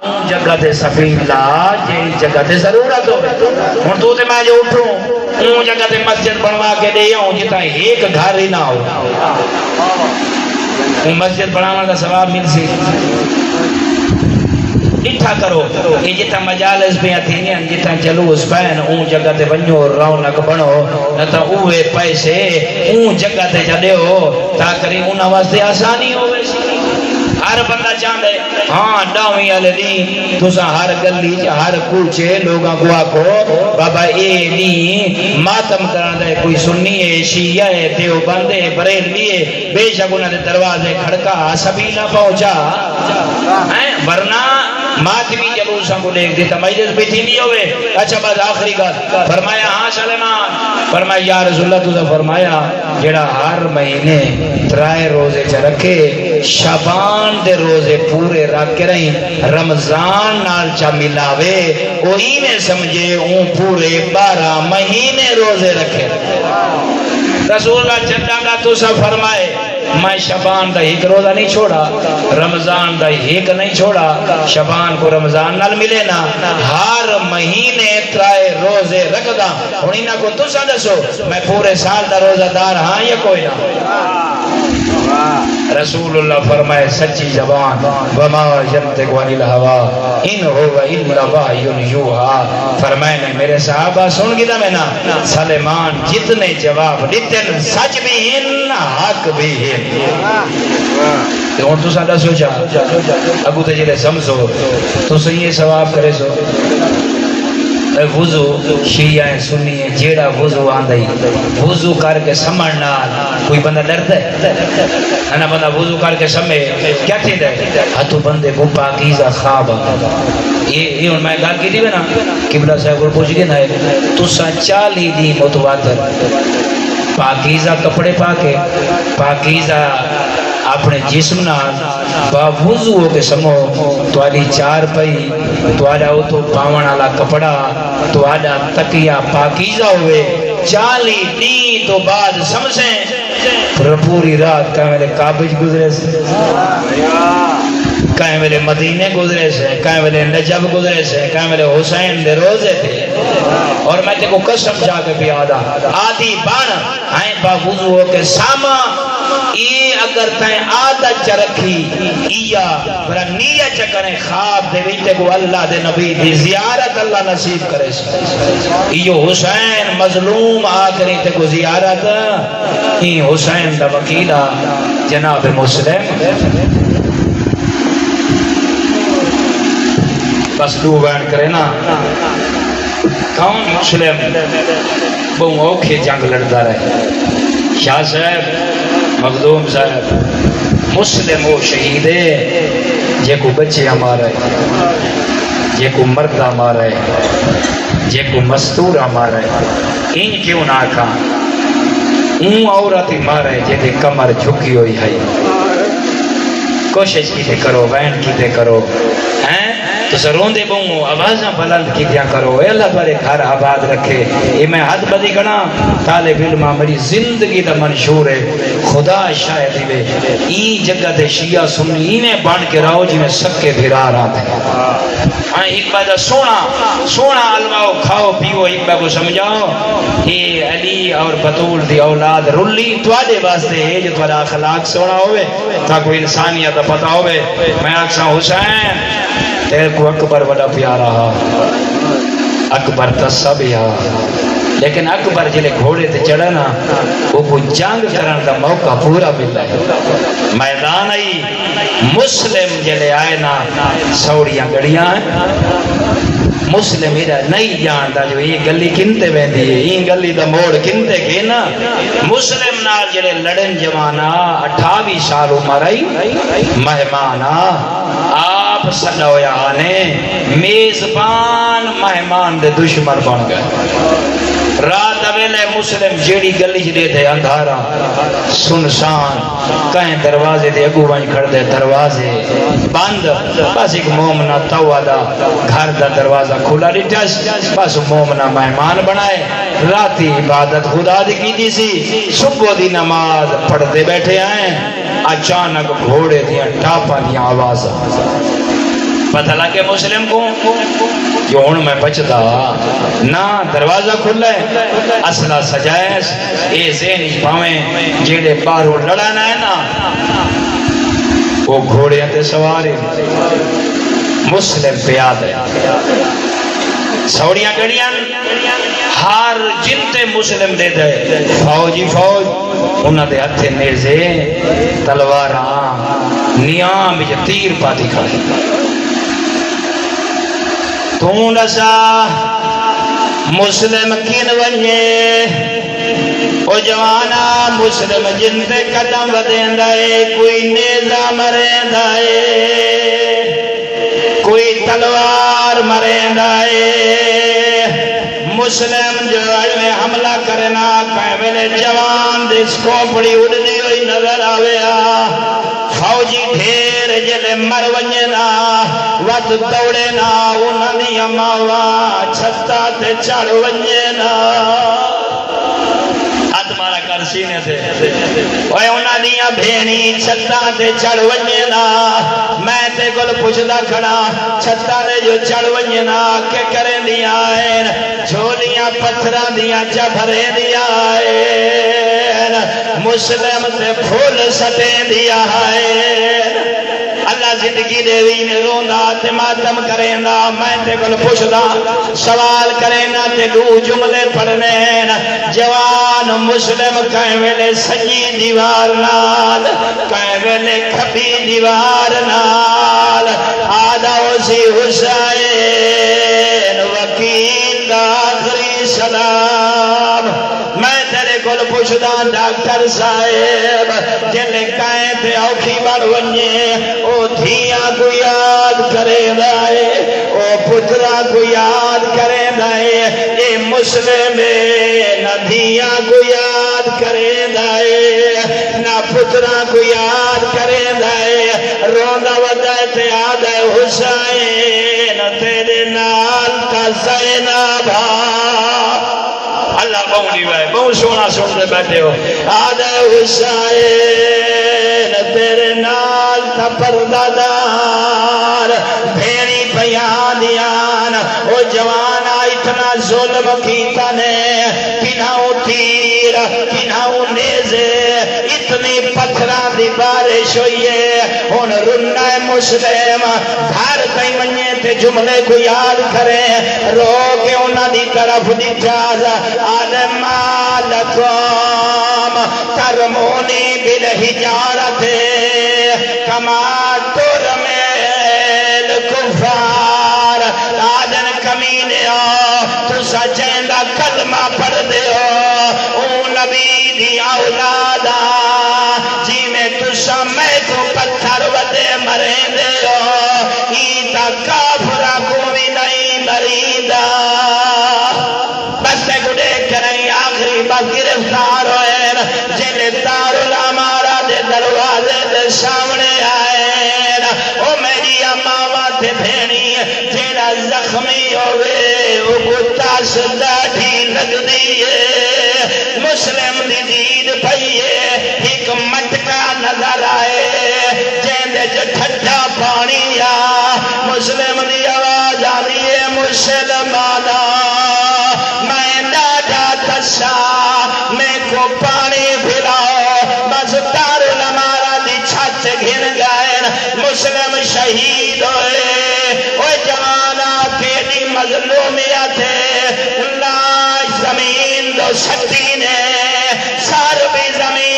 جگہ تے سفید لا جی جگہ تے ضرورت ہو ہوں تو تے میں جو اٹھوں اون جگہ تے مسجد بنوا کے دے آؤں جتا ایک گھر ہی نہ ہو مسجد بنانا کا ثواب مل سی اٹھا کرو یہ جتا مجالس پہ تھیں جتا جلوس پہن اون جگہ تے ونجو رونق بنو نہ تا اوے پیسے اون جگہ تے جڑے ہو تاکہ انہاں واسطے آسانی ہوے ہر بندہ چاہتے ہاں ڈاویں والے دین تسا ہر گلی ہر کوچے لوگاں کو آکھو بابا اے نہیں ماتم کرن دے کوئی سنی ہے شیعہ ہے دیوبند ہے بریلوی ہے بے شک انہاں دے دروازے کھڑکا سبھی نہ پہنچا ورنہ ماتمی جلوساں کو دیکھ دیتا مجلس بھی تھی نہیں ہوئے اچھا بس آخری کا فرمایا ہاں سلیمان فرمایا یا رسول اللہ تو فرمایا جڑا ہر مہینے 3 روزے چ رکھے شعبان دے روزے پورے رکھ کے رہی رمضان نال چا ملاوے وہی میں سمجھے اون پورے 12 مہینے روزے رکھے رسول اللہ چندہ کا تو سا فرمائے میں شعبان دا ایک روزہ نہیں چھوڑا رمضان دا ایک نہیں چھوڑا شعبان کو رمضان نال ملے نا ہر مہینے 3 روزے رکھدا ہن انہاں کو تساں دسو میں پورے سال دا روزہ دار ہاں یا کوئی نہ رسول اللہ فرمائے سچی زبان وما ينطق عن الهوى ان هو الا وحی یوحى فرمائے میرے صحابہ سن گیا میں نا سلیمان جتنے جواب دیتے سچ بھی ہیں حق بھی ہیں ہن تو ساڈا سوچا اگو تے جڑے سمجھو تو صحیح ثواب کرے سو وضو شیعہ سنی ہے جیڑا وضو آندائی وضو کر کے سمجھنا کوئی بندہ ڈرتا ہے انا بندہ وضو کر کے سمجھے کیا تھی دے ہتو بندے کو پاکیزہ خواب یہ میں گال کی دی نا قبلہ صاحب کو پوچھ گئے نا تو سا 40 دی متواتر پاکیزہ کپڑے پاکے پاکیزہ اپنے جسم نہ باوضو ہو کے سمو تو آلی 4 پئی تو آڈا ہو تو پاون والا کپڑا تو آڈا تکیہ پاکیزہ ہوئے 40 دن تو بعد سمجھیں پوری رات کہیں میرے کعبہ گزرے سے کہیں میرے مدینے گزرے سے کہیں میرے نجب گزرے سے کہیں میرے حسین دے روزے تھے اور میں تے کو قسم جا کے بھی آدھی بان آئیں باوضو ہو کے ساما یہ اگر تائیں عادت چا رکھی ایا برا نیت چا کریں خواب دے ویتے کو اللہ دے نبی دی زیارت اللہ نصیب کرے ایو حسین مظلوم آکری تے کو زیارت ای حسین دا وکیلہ جناب مسلم بس دو بیان کرے نا کون مسلم بہن اوکھے جنگ لڑتا رہے شاہ صاحب مخدوم صاحب مسلم وہ شہید ہے جے کو بچے ہمارا ہے جے کو مرد ہمارا ہے جے کو مستور ہمارا ہے ان کیوں نہ کھا اون عورت مارا ہے جے دے کمر جھکی ہوئی ہے کوشش کی تے کرو وین کی تے کرو ہیں تو سرون دے بہوں آوازاں بلند کی دیا کرو اے اللہ تمہارے گھر آباد رکھے یہ میں حد بدی کنا طالب علم میری زندگی دا منشور ہے خدا شاید دیوے این جگہ دے شیعہ سنی اینے بان کے راؤ جی میں سکے بھرا رہا تھے ایک بات سونا علماؤ کھاؤ پیو ایک بات کو سمجھاؤ یہ علی اور بطول دی اولاد رلی توادے واسطے ہے جو تمہارا اخلاق سونا ہوئے تا کوئی انسانیت پتا ہوئے میں اکسا حسین تیرے کو اکبر بڑا پیارا اکبر تصب یا لیکن اکبر جلے گھوڑے تے چڑھا نا وہ کو جنگ کرن دا موقع پورا ملا ہے میدان آئی مسلم جلے آئے نا سوڑیاں گڑیاں مسلم ایڈا نہیں جانتا جو یہ گلی کنتے بیندی ہے یہ گلی دا موڑ کنتے کے نا مسلم نال جلے لڑن جوانا 28 سال عمر آئی مہمانا آپ صلی اللہ آنے میزبان مہمان دے دشمن بن گئے رات اویلے مسلم جیڑی گلی جدے تھے اندھارا سنسان کہیں دروازے دے اگو بائیں کھڑ دے دروازے بند بس ایک مومنہ توادہ گھر دا دروازہ کھولا ریٹس بس مومنہ مہمان بنائے راتی عبادت خدا دی کی دی سی صبح دی نماز پڑھتے بیٹھے آئیں اچانک گھوڑے دیا ٹاپا دیا آواز پتہ لگے مسلم کو کہ ہوں میں بچدا نہ دروازہ کھلا ہے اسلحہ سجائس اے ذہن پاویں جیڑے باہروں لڑانا ہے نا وہ گھوڑے تے سوارے مسلم پیاد ہے سوڑیاں گڑیاں ہر جنتے مسلم دے دے فوجی فوج انہاں دے ہتھے نیزے تلواراں نیام وچ تیر پاتی کھڑے تو نسا مسلم کین ونجے او جوانا مسلم جنتے قدم ودیندا اے کوئی نیزہ مریندا اے کوئی تلوار مریندا اے مسلم جو علم حملہ کرنا کہیں ویلے جوان دس کوپڑی اڑنی ہوئی نظر آویا فوجی ڈھیر جلے مر ونجنا ود دوڑے نا انہاں دی اماوا چھتا تے چڑھ ونجنا مارا کر سینے تھے اوے انہاں دیاں بھینی چھتاں تے چڑھ ونجنا میں تے گل پوچھدا کھڑا چھتاں تے جو چڑھ ونجنا کہ کریں دیاں ہیں جھولیاں پتھراں دیاں چا بھرے دیاں ہیں مسلم تے پھول سٹیں دیاں ہیں اللہ زندگی دے وی میں روندا تے ماتم کریندا میں تے کول پوچھدا سوال کرینا تے دو جملے پڑھنے جوان مسلم کہیں ویلے سجی دیوار نال کہیں ویلے کھبی دیوار نال آدھا اسی حسین وکیل دا آخری سلام میں تیرے کول پوچھدا ڈاکٹر صاحب جلے کہیں تے اوکھی بڑھ ونجے او دھیاں کو یاد کرے دائے او پترا کو یاد کرے دائے اے مسلم نہ دھیاں کو یاد کرے دائے نہ پترا کو یاد کرے دائے روندہ ودائے تے آدھے حسین تیرے نال کا زینب اللہ بہنی بھائی بہت سونا سنتے بیٹھے ہو آدھے حسین تیرے نال تھا پردادار بھیڑی پیانیان او جوانا اتنا ظلم کیتا نے کناؤ تیر کناؤ نیزے اتنی پتھران دی بارش ہوئیے ان رنہ مسلم گھر کئی منیہ تے جملے کو یاد کریں رو کے انہ دی طرف دیکھاز عالم لکم ترمونی بالحجارت کما ترمیل کفار آدن کمینے تو سچیندہ کلمہ پڑھ دے ہو او نبی دی اولادا جی میں تو سمے کو پتھر ودے مرین دے ہو ایتا کافرہ کو بھی نہیں مریدہ بستے کو دیکھ کریں آخری بات گرفتار ہوئے جلے دارالعمارہ دے دروازے دے سامنے آئے او میری اماما تے بھینی جیڑا زخمی ہوئے او گتا سداٹھی لگ دیئے مسلم دی دید پئیے ایک مٹکا نظر آئے جیندے جو ٹھٹا پانی آ مسلم دی آواز آئیے مسلمانا میں ڈاڈا تشا میں کو پانی پھلاؤ بس دارالعمارہ دی چھت گھن گئے مسلم شہید ہوئے وہ جوانا تیری مظلومیت ہے اللہ زمین دو سکتی نے سار بھی زمین